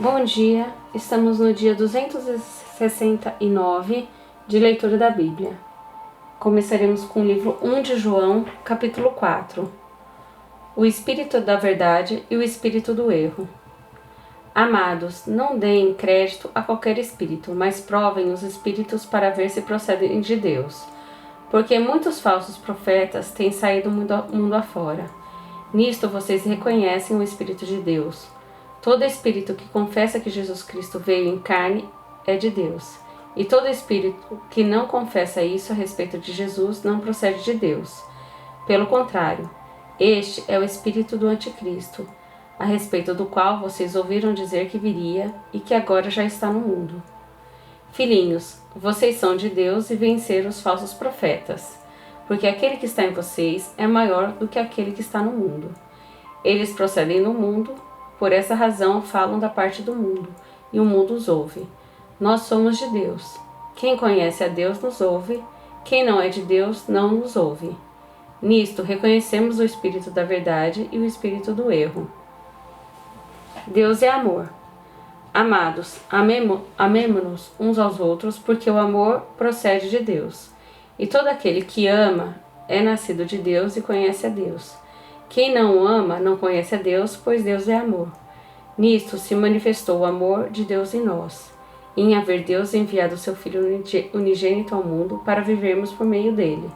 Bom dia, estamos no dia 269 de leitura da Bíblia. Começaremos com o livro 1 de João, capítulo 4. O Espírito da Verdade e o Espírito do Erro. Amados, não deem crédito a qualquer espírito, mas provem os espíritos para ver se procedem de Deus, porque muitos falsos profetas têm saído mundo afora. Nisto vocês reconhecem o Espírito de Deus. Todo espírito que confessa que Jesus Cristo veio em carne é de Deus. E todo espírito que não confessa isso a respeito de Jesus não procede de Deus. Pelo contrário, este é o espírito do anticristo, a respeito do qual vocês ouviram dizer que viria e que agora já está no mundo. Filhinhos, vocês são de Deus e venceram os falsos profetas, porque aquele que está em vocês é maior do que aquele que está no mundo. Eles procedem do mundo, por essa razão falam da parte do mundo, e o mundo os ouve. Nós somos de Deus. Quem conhece a Deus nos ouve, quem não é de Deus não nos ouve. Nisto reconhecemos o Espírito da Verdade e o Espírito do Erro. Deus é amor. Amados, amemo-nos uns aos outros, porque o amor procede de Deus. E todo aquele que ama é nascido de Deus e conhece a Deus. Quem não ama não conhece a Deus, pois Deus é amor. Nisto se manifestou o amor de Deus em nós, em haver Deus enviado seu Filho unigênito ao mundo para vivermos por meio dele.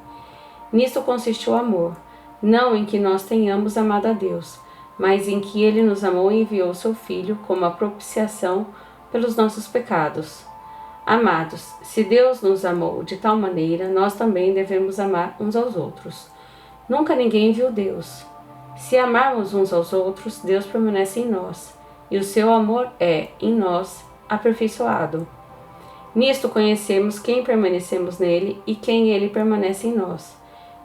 Nisto consiste o amor, não em que nós tenhamos amado a Deus, mas em que ele nos amou e enviou seu Filho como a propiciação pelos nossos pecados. Amados, se Deus nos amou de tal maneira, nós também devemos amar uns aos outros. Nunca ninguém viu Deus. Se amarmos uns aos outros, Deus permanece em nós, e o seu amor é, em nós, aperfeiçoado. Nisto conhecemos quem permanecemos nele e quem ele permanece em nós,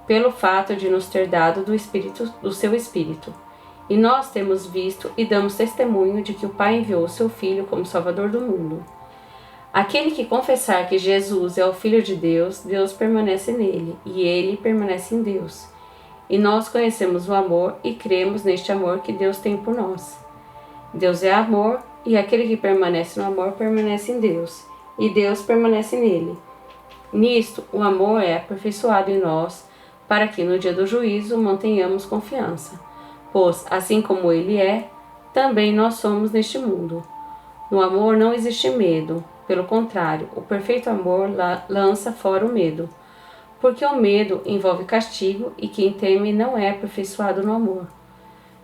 pelo fato de nos ter dado do seu Espírito. E nós temos visto e damos testemunho de que o Pai enviou o seu Filho como Salvador do mundo. Aquele que confessar que Jesus é o Filho de Deus, Deus permanece nele, e ele permanece em Deus. E nós conhecemos o amor e cremos neste amor que Deus tem por nós. Deus é amor, e aquele que permanece no amor permanece em Deus, e Deus permanece nele. Nisto, o amor é aperfeiçoado em nós, para que no dia do juízo mantenhamos confiança. Pois, assim como ele é, também nós somos neste mundo. No amor não existe medo, pelo contrário, o perfeito amor lança fora o medo. Porque o medo envolve castigo e quem teme não é aperfeiçoado no amor.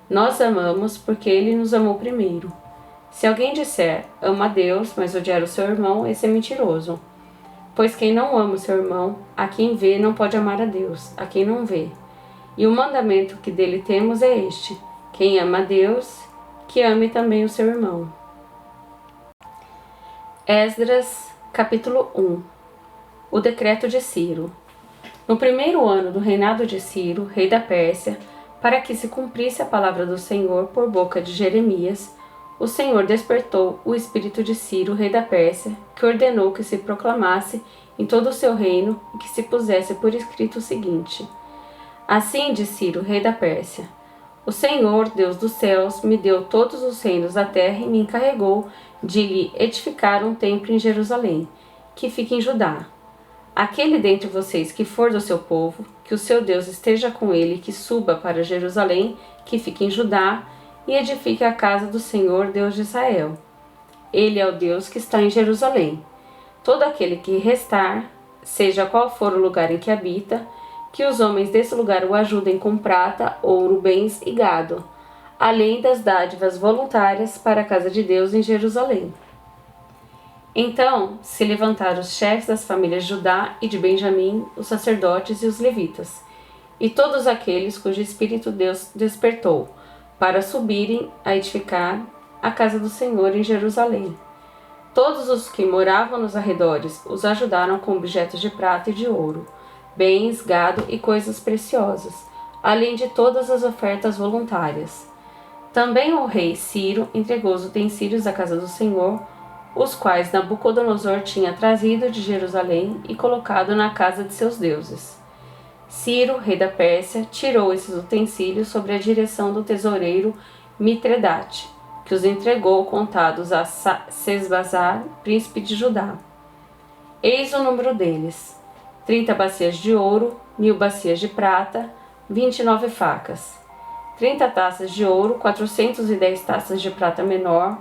Nós amamos porque ele nos amou primeiro. Se alguém disser, ama a Deus, mas odiar o seu irmão, esse é mentiroso. Pois quem não ama o seu irmão, a quem vê não pode amar a Deus, a quem não vê. E o mandamento que dele temos é este: quem ama a Deus, que ame também o seu irmão. Esdras, capítulo 1. O decreto de Ciro. No primeiro ano do reinado de Ciro, rei da Pérsia, para que se cumprisse a palavra do Senhor por boca de Jeremias, o Senhor despertou o espírito de Ciro, rei da Pérsia, que ordenou que se proclamasse em todo o seu reino e que se pusesse por escrito o seguinte: Assim diz Ciro, rei da Pérsia: O Senhor, Deus dos céus, me deu todos os reinos da terra e me encarregou de lhe edificar um templo em Jerusalém, que fica em Judá. Aquele dentre vocês que for do seu povo, que o seu Deus esteja com ele, que suba para Jerusalém, que fica em Judá, e edifique a casa do Senhor, Deus de Israel. Ele é o Deus que está em Jerusalém. Todo aquele que restar, seja qual for o lugar em que habita, que os homens desse lugar o ajudem com prata, ouro, bens e gado, além das dádivas voluntárias para a casa de Deus em Jerusalém. Então se levantaram os chefes das famílias de Judá e de Benjamim, os sacerdotes e os levitas, e todos aqueles cujo espírito Deus despertou, para subirem a edificar a casa do Senhor em Jerusalém. Todos os que moravam nos arredores os ajudaram com objetos de prata e de ouro, bens, gado e coisas preciosas, além de todas as ofertas voluntárias. Também o rei Ciro entregou os utensílios da casa do Senhor, os quais Nabucodonosor tinha trazido de Jerusalém e colocado na casa de seus deuses. Ciro, rei da Pérsia, tirou esses utensílios sob a direção do tesoureiro Mitredate, que os entregou contados a Sesbazar, príncipe de Judá. Eis o número deles: 30 bacias de ouro, 1000 bacias de prata, 29 facas, 30 taças de ouro, 410 taças de prata menor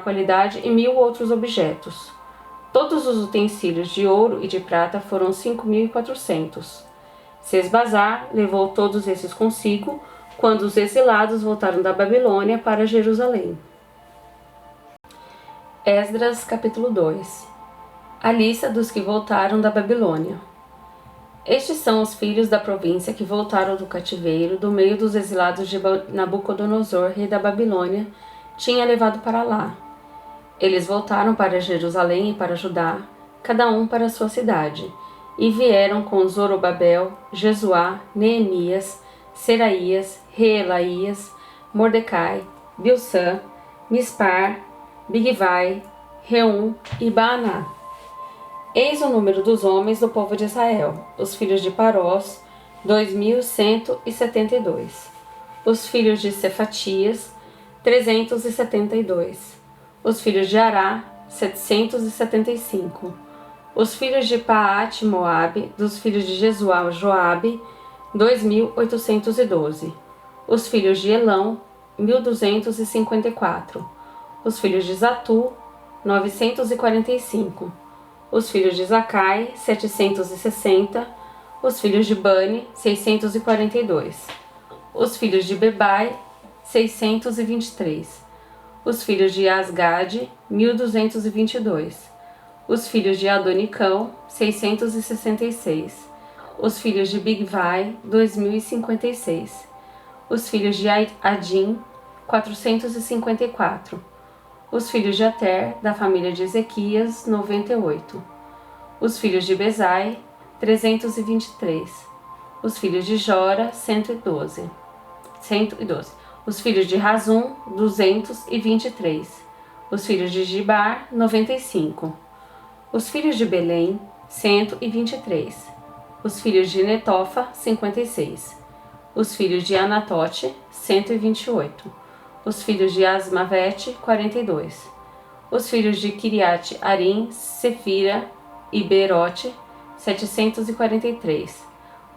qualidade e 1000 outros objetos. Todos os utensílios de ouro e de prata foram 5.400. Sesbazar levou todos esses consigo quando os exilados voltaram da Babilônia para Jerusalém. Esdras capítulo 2. A lista dos que voltaram da Babilônia. Estes são os filhos da província que voltaram do cativeiro, do meio dos exilados de Nabucodonosor, rei da Babilônia, tinha levado para lá. Eles voltaram para Jerusalém e para Judá, cada um para sua cidade, e vieram com Zorobabel, Jesuá, Neemias, Seraías, Reelaías, Mordecai, Bilsã, Mispar, Bigvai, Reum e Baaná. Eis o número dos homens do povo de Israel, os filhos de Parós, 2.172. Os filhos de Cefatias, 372. Os filhos de Ará, 775. Os filhos de Paate Moabe, dos filhos de Jesuá Joabe, 2.812. Os filhos de Elão, 1.254. Os filhos de Zatu, 945. Os filhos de Zacai, 760. Os filhos de Bani, 642. Os filhos de Bebai, 623. Os filhos de Asgade, 1.222. Os filhos de Adonicão, 666. Os filhos de Bigvai, 2.056. Os filhos de Adim, 454. Os filhos de Ater, da família de Ezequias, 98. Os filhos de Bezai, 323. Os filhos de Jora, 112. Os filhos de Razum, 223. Os filhos de Gibar, 95. Os filhos de Belém, 123. Os filhos de Netofa, 56. Os filhos de Anatote, 128. Os filhos de Asmavete, 42. Os filhos de Kiriate Arim, Sefira e Beerote, 743.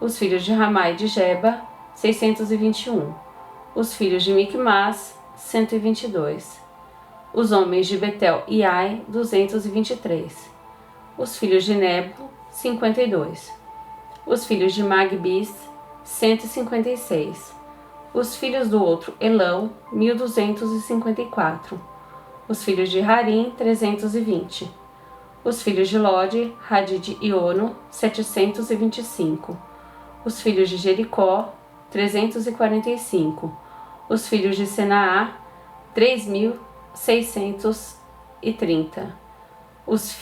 Os filhos de Ramai de Geba, 621. Os filhos de Micmas, 122. Os homens de Betel e Ai, 223. Os filhos de Nebo, 52. Os filhos de Magbis, 156. Os filhos do outro Elão, 1.254. Os filhos de Harim, 320. Os filhos de Lode, Hadid e Ono, 725. Os filhos de Jericó, 345. Os filhos de Senaá, 3.630. Os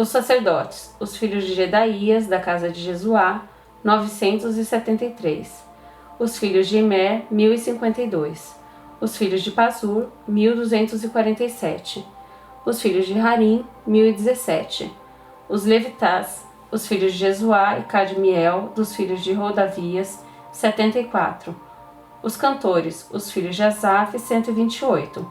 sacerdotes, os filhos de Jedaías, da casa de Jesuá, 973. Os filhos de Imer, 1.052. Os filhos de Pazur, 1.247. Os filhos de Harim, 1.017. Os levitas, os filhos de Jesuá e Cadmiel, dos filhos de Rodavias, 74. Os cantores, os filhos de Asaf, 128.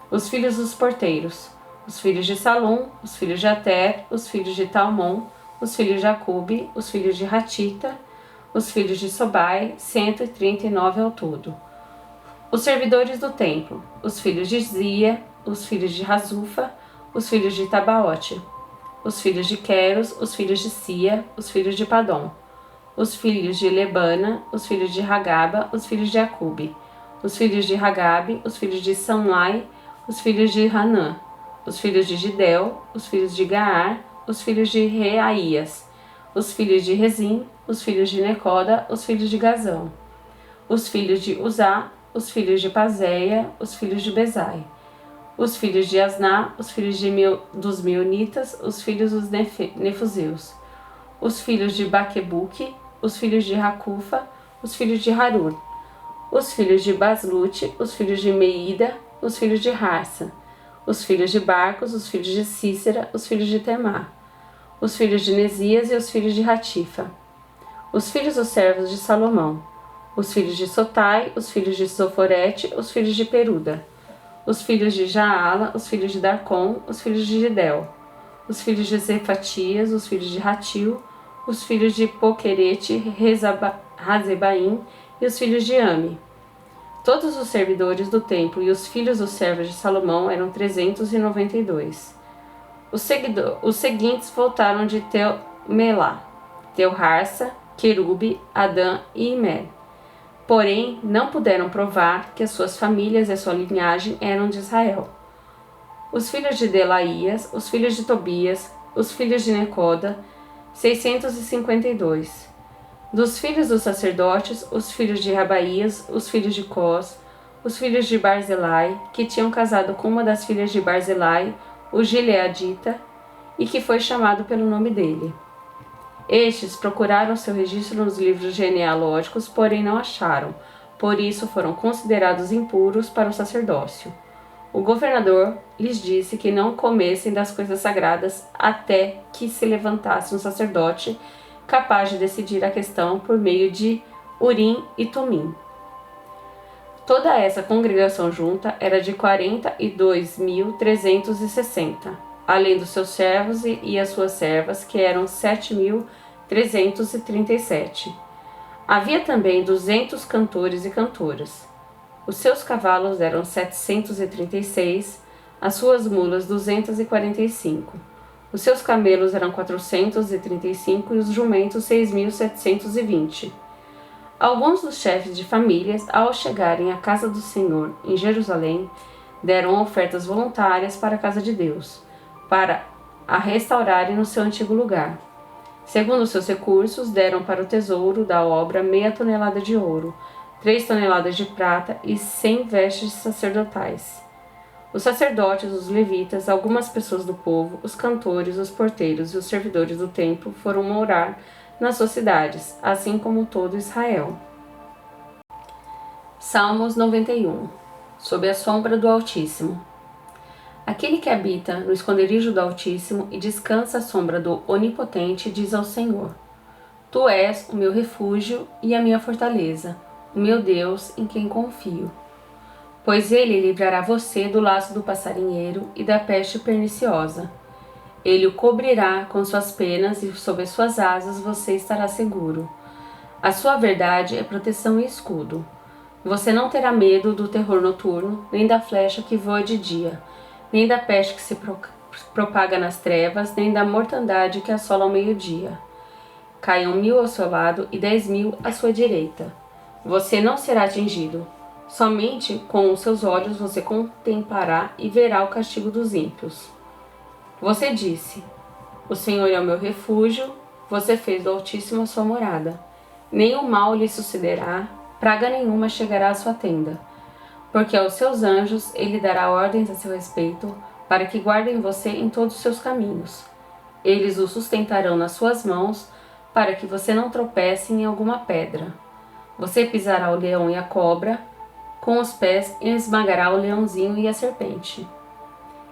Os filhos dos porteiros, os filhos de Salum, os filhos de Ater, os filhos de Talmon, os filhos de Acube, os filhos de Ratita, os filhos de Sobai, 139 ao todo. Os servidores do templo, os filhos de Zia, os filhos de Razufa, os filhos de Tabaote, os filhos de Queros, os filhos de Sia, os filhos de Padom, os filhos de Lebana, os filhos de Hagaba, os filhos de Acube, os filhos de Hagabe, os filhos de Samlai, os filhos de Hanã, os filhos de Gidel, os filhos de Gaar, os filhos de Reaías, os filhos de Rezim, os filhos de Necoda, os filhos de Gazão, os filhos de Uzá, os filhos de Pazéia, os filhos de Bezai, os filhos de Asná, os filhos dos Meunitas, os filhos dos Nefuseus, os filhos de Baquebuque, os filhos de Racufa, os filhos de Harur, os filhos de Baslute, os filhos de Meida, os filhos de Harsa, os filhos de Barcos, os filhos de Cícera, os filhos de Temar, os filhos de Nesias e os filhos de Ratifa, os filhos dos servos de Salomão, os filhos de Sotai, os filhos de Soforete, os filhos de Peruda, os filhos de Jaala, os filhos de Darcon, os filhos de Gidel, os filhos de Zefatias, os filhos de Ratil, os filhos de Poquerete, Razebaim e os filhos de Ami. Todos os servidores do templo e os filhos dos servos de Salomão eram 392. Os seguintes voltaram de Melá, Teuharsa, Querube, Adã e Imer. Porém, não puderam provar que as suas famílias e a sua linhagem eram de Israel. Os filhos de Delaías, os filhos de Tobias, os filhos de Necoda, 652. Dos filhos dos sacerdotes, os filhos de Rabaías, os filhos de Cós, os filhos de Barzilai, que tinham casado com uma das filhas de Barzilai, o Gileadita, e que foi chamado pelo nome dele. Estes procuraram seu registro nos livros genealógicos, porém não acharam, por isso foram considerados impuros para o sacerdócio. O governador lhes disse que não comessem das coisas sagradas até que se levantasse um sacerdote capaz de decidir a questão por meio de Urim e Tumim. Toda essa congregação junta era de 42.360, além dos seus servos e as suas servas, que eram 7.337. Havia também 200 cantores e cantoras. Os seus cavalos eram 736, as suas mulas 245. Os seus camelos eram 435 e os jumentos 6.720. Alguns dos chefes de famílias, ao chegarem à casa do Senhor em Jerusalém, deram ofertas voluntárias para a casa de Deus, para a restaurarem no seu antigo lugar. Segundo seus recursos, deram para o tesouro da obra 0,5 tonelada de ouro, 3 toneladas de prata e 100 vestes sacerdotais. Os sacerdotes, os levitas, algumas pessoas do povo, os cantores, os porteiros e os servidores do templo foram morar nas suas cidades, assim como todo Israel. Salmos 91. Sob a sombra do Altíssimo. Aquele que habita no esconderijo do Altíssimo e descansa à sombra do Onipotente diz ao Senhor: Tu és o meu refúgio e a minha fortaleza, o meu Deus em quem confio. Pois ele livrará você do laço do passarinheiro e da peste perniciosa. Ele o cobrirá com suas penas e sob as suas asas você estará seguro. A sua verdade é proteção e escudo. Você não terá medo do terror noturno, nem da flecha que voa de dia, nem da peste que se propaga nas trevas, nem da mortandade que assola ao meio-dia. Caiam 1.000 ao seu lado e 10.000 à sua direita. Você não será atingido. Somente com os seus olhos você contemplará e verá o castigo dos ímpios. Você disse: O Senhor é o meu refúgio, você fez do Altíssimo a sua morada. Nenhum mal lhe sucederá, praga nenhuma chegará à sua tenda. Porque aos seus anjos ele dará ordens a seu respeito, para que guardem você em todos os seus caminhos. Eles o sustentarão nas suas mãos, para que você não tropece em alguma pedra. Você pisará o leão e a cobra, com os pés esmagará o leãozinho e a serpente.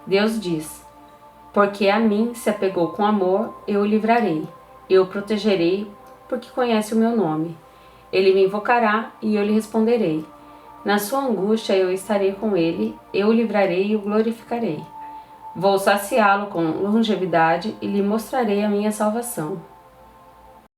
Deus diz: Porque a mim se apegou com amor, eu o livrarei. Eu o protegerei, porque conhece o meu nome. Ele me invocará e eu lhe responderei. Na sua angústia eu estarei com ele, eu o livrarei e o glorificarei. Vou saciá-lo com longevidade e lhe mostrarei a minha salvação.